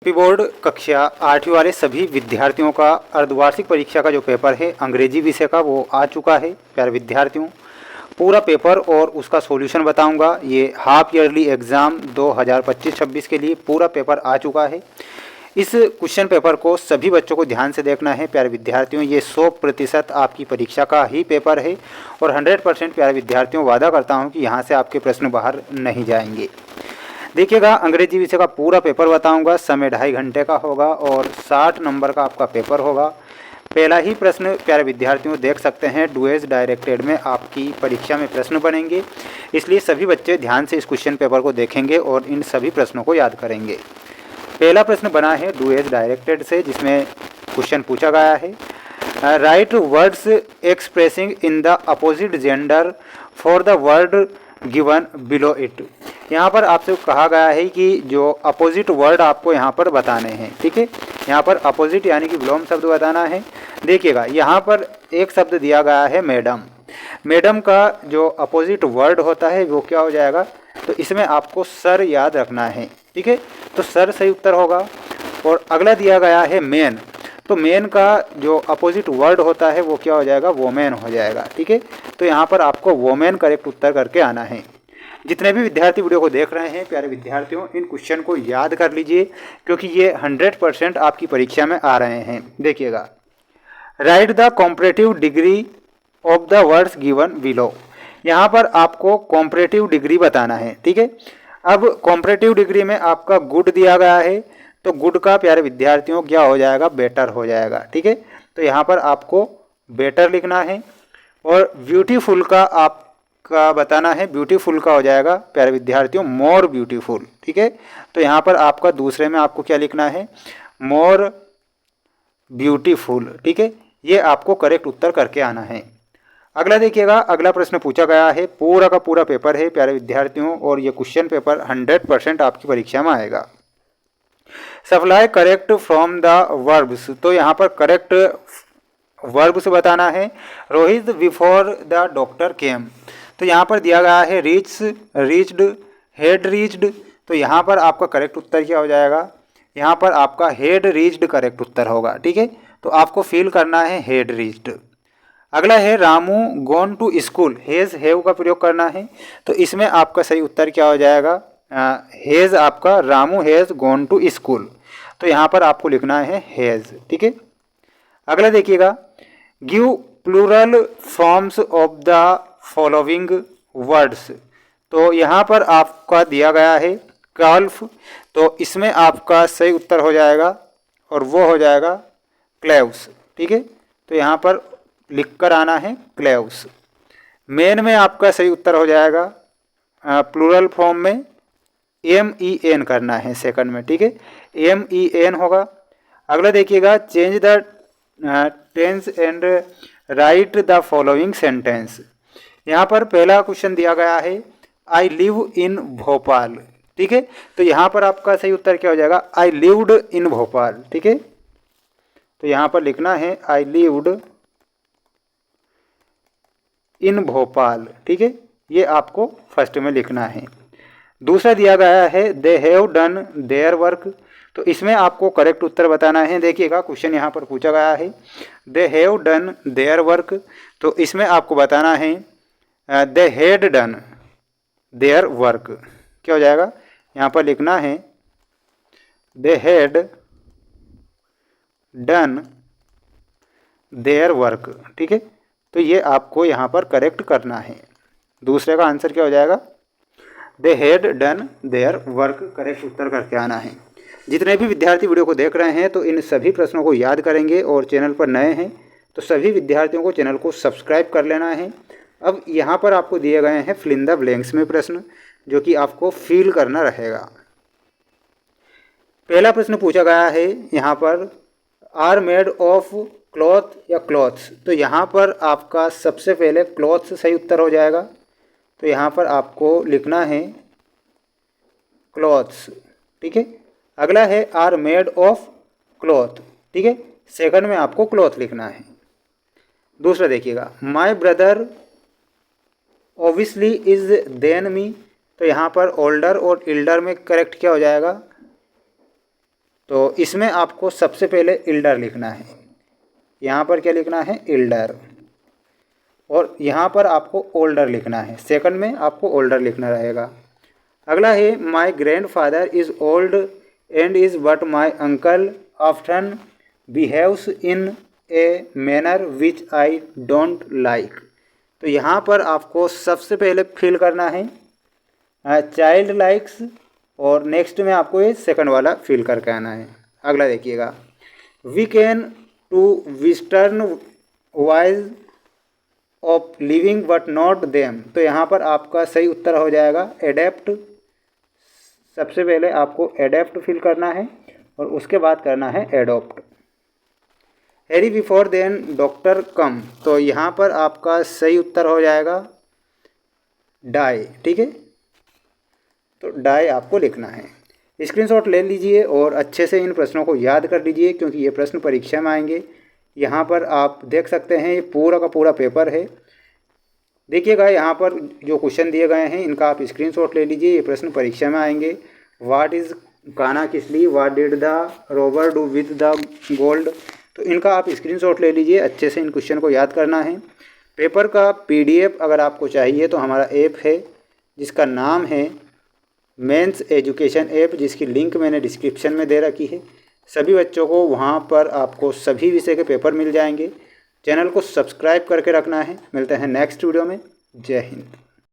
UP board कक्षा 8वीं वाले सभी विद्यार्थियों का अर्धवार्षिक परीक्षा का जो पेपर है अंग्रेजी विषय का वो आ चुका है। प्यारे विद्यार्थियों, पूरा पेपर और उसका सॉल्यूशन बताऊंगा। ये हाफ ईयरली एग्ज़ाम 2025-26 के लिए पूरा पेपर आ चुका है। इस क्वेश्चन पेपर को सभी बच्चों को ध्यान से देखना है। प्यारे विद्यार्थियों, ये 100% आपकी परीक्षा का ही पेपर है और 100% प्यारे विद्यार्थियों वादा करता हूँ कि यहाँ से आपके प्रश्न बाहर नहीं जाएंगे। देखिएगा, अंग्रेजी विषय का पूरा पेपर बताऊंगा। समय 2.5 घंटे का होगा और 60 नंबर का आपका पेपर होगा। पहला ही प्रश्न प्यारे विद्यार्थियों देख सकते हैं, डुएस डायरेक्टेड में आपकी परीक्षा में प्रश्न बनेंगे, इसलिए सभी बच्चे ध्यान से इस क्वेश्चन पेपर को देखेंगे और इन सभी प्रश्नों को याद करेंगे। पहला प्रश्न बना है डुएस डायरेक्टेड से, जिसमें क्वेश्चन पूछा गया है, right words expressing in the opposite gender for the word given below it. यहाँ पर आपसे कहा गया है कि जो अपोजिट वर्ड आपको यहाँ पर बताने हैं। ठीक है, यहाँ पर अपोजिट यानी कि विलोम शब्द बताना है। देखिएगा, यहाँ पर एक शब्द दिया गया है मैडम। मैडम का जो अपोजिट वर्ड होता है वो क्या हो जाएगा, तो इसमें आपको सर याद रखना है। ठीक है, तो सर सही उत्तर होगा। और अगला दिया गया है मैन, तो मैन का जो अपोजिट वर्ड होता है वो क्या हो जाएगा, वोमेन हो जाएगा। ठीक है, तो यहाँ पर आपको वोमेन करेक्ट उत्तर करके आना है। जितने भी विद्यार्थी वीडियो को देख रहे हैं प्यारे विद्यार्थियों, इन क्वेश्चन को याद कर लीजिए क्योंकि ये 100% आपकी परीक्षा में आ रहे हैं। देखिएगा, right the comparative degree of the words given below. यहाँ पर आपको कॉम्परेटिव डिग्री बताना है। ठीक है, अब कॉम्परेटिव डिग्री में आपका गुड दिया गया है, तो गुड का प्यारे विद्यार्थियों क्या हो जाएगा, बेटर हो जाएगा। ठीक है, तो यहाँ पर आपको बेटर लिखना है। और ब्यूटीफुल का आपका बताना है, ब्यूटीफुल का हो जाएगा प्यारे विद्यार्थियों मोर ब्यूटीफुल। ठीक है, तो यहाँ पर आपका दूसरे में आपको क्या लिखना है, मोर ब्यूटीफुल। ठीक है, ये आपको करेक्ट उत्तर करके आना है। अगला देखिएगा, अगला प्रश्न पूछा गया है, पूरा का पूरा पेपर है प्यारे विद्यार्थियों और ये क्वेश्चन पेपर 100% आपकी परीक्षा में आएगा। Supply correct from the verbs, तो यहाँ पर करेक्ट वर्ब्स बताना है। रोहित बिफोर द डॉक्टर केम, तो यहाँ पर दिया गया है रीच, रीच्ड, हेड रीच्ड, तो यहाँ पर आपका करेक्ट उत्तर क्या हो जाएगा, यहाँ पर आपका हेड रीच्ड करेक्ट उत्तर होगा। ठीक है, तो आपको फील करना है हेड रीच्ड। अगला है Ramu gone to school, has have का प्रयोग करना है, तो इसमें आपका सही उत्तर क्या हो जाएगा, हेज आपका, Ramu has gone to school, तो यहाँ पर आपको लिखना है हैज़। ठीक है, अगला देखिएगा, give plural forms of the following words, तो यहाँ पर आपका दिया गया है कल्फ, तो इसमें आपका सही उत्तर हो जाएगा और वो हो जाएगा क्लेव्स। ठीक है, तो यहाँ पर लिख कर आना है क्लेव्स। मेन में आपका सही उत्तर हो जाएगा प्लूरल फॉर्म में MEN करना है सेकंड में। ठीक है, MEN होगा। अगला देखिएगा, change the tense and write the following sentence. यहाँ पर पहला क्वेश्चन दिया गया है आई लिव इन भोपाल। ठीक है, तो यहाँ पर आपका सही उत्तर क्या हो जाएगा, आई लिव्ड इन भोपाल। ठीक है, तो यहाँ पर लिखना है आई लिव्ड इन भोपाल। ठीक है, ये आपको फर्स्ट में लिखना है। दूसरा दिया गया है they have done their work, तो इसमें आपको करेक्ट उत्तर बताना है। देखिएगा, क्वेश्चन यहाँ पर पूछा गया है they have done their work, तो इसमें आपको बताना है दे हैड डन देयर वर्क। क्या हो जाएगा, यहाँ पर लिखना है दे हैड डन देयर वर्क। ठीक है, तो ये आपको यहाँ पर करेक्ट करना है। दूसरे का आंसर क्या हो जाएगा, they had done their work, correct उत्तर करके आना है। जितने भी विद्यार्थी वीडियो को देख रहे हैं तो इन सभी प्रश्नों को याद करेंगे और चैनल पर नए हैं तो सभी विद्यार्थियों को चैनल को सब्सक्राइब कर लेना है। अब यहाँ पर आपको दिए गए हैं फिल इन द ब्लैंक्स में प्रश्न, जो कि आपको फील करना रहेगा। पहला प्रश्न पूछा गया है यहाँ पर आर मेड ऑफ क्लॉथ या क्लॉथ्स, तो यहाँ पर आपका सबसे पहले क्लॉथ्स सही उत्तर हो जाएगा, तो यहाँ पर आपको लिखना है क्लॉथ्स। ठीक है, अगला है आर मेड ऑफ क्लॉथ। ठीक है, सेकंड में आपको क्लॉथ लिखना है। दूसरा देखिएगा, my brother obviously is than me, तो यहाँ पर ओल्डर और इल्डर में करेक्ट क्या हो जाएगा, तो इसमें आपको सबसे पहले इल्डर लिखना है। यहाँ पर क्या लिखना है? इल्डर। और यहाँ पर आपको ओल्डर लिखना है। सेकंड में आपको ओल्डर लिखना रहेगा। अगला है my grand father is old and is but my uncle often behaves in a manner which I don't like. तो यहाँ पर आपको सबसे पहले फिल करना है चाइल्ड लाइक्स, और नेक्स्ट में आपको ये सेकंड वाला फिल करके आना है। अगला देखिएगा, we can to western wise of living but not them. तो यहाँ पर आपका सही उत्तर हो जाएगा एडेप्ट। सबसे पहले आपको एडेप्ट फिल करना है और उसके बाद करना है adopt. Hurry before then doctor come. तो यहाँ पर आपका सही उत्तर हो जाएगा डाई। ठीक है, तो डाई आपको लिखना है। स्क्रीनशॉट ले लीजिए और अच्छे से इन प्रश्नों को याद कर लीजिए, क्योंकि ये प्रश्न परीक्षा में आएंगे। यहाँ पर आप देख सकते हैं ये पूरा का पूरा पेपर है। देखिएगा यहाँ पर जो क्वेश्चन दिए गए हैं इनका आप स्क्रीनशॉट ले लीजिए, ये प्रश्न परीक्षा में आएंगे। What is Kanha Kisli, what did the Rober do with the gold. तो इनका आप स्क्रीनशॉट ले लीजिए, अच्छे से इन क्वेश्चन को याद करना है। पेपर का PDF अगर आपको चाहिए तो हमारा ऐप है जिसका नाम है मेंस एजुकेशन ऐप, जिसकी लिंक मैंने डिस्क्रिप्शन में दे रखी है। सभी बच्चों को वहाँ पर आपको सभी विषय के पेपर मिल जाएंगे। चैनल को सब्सक्राइब करके रखना है। मिलते हैं नेक्स्ट वीडियो में। जय हिंद।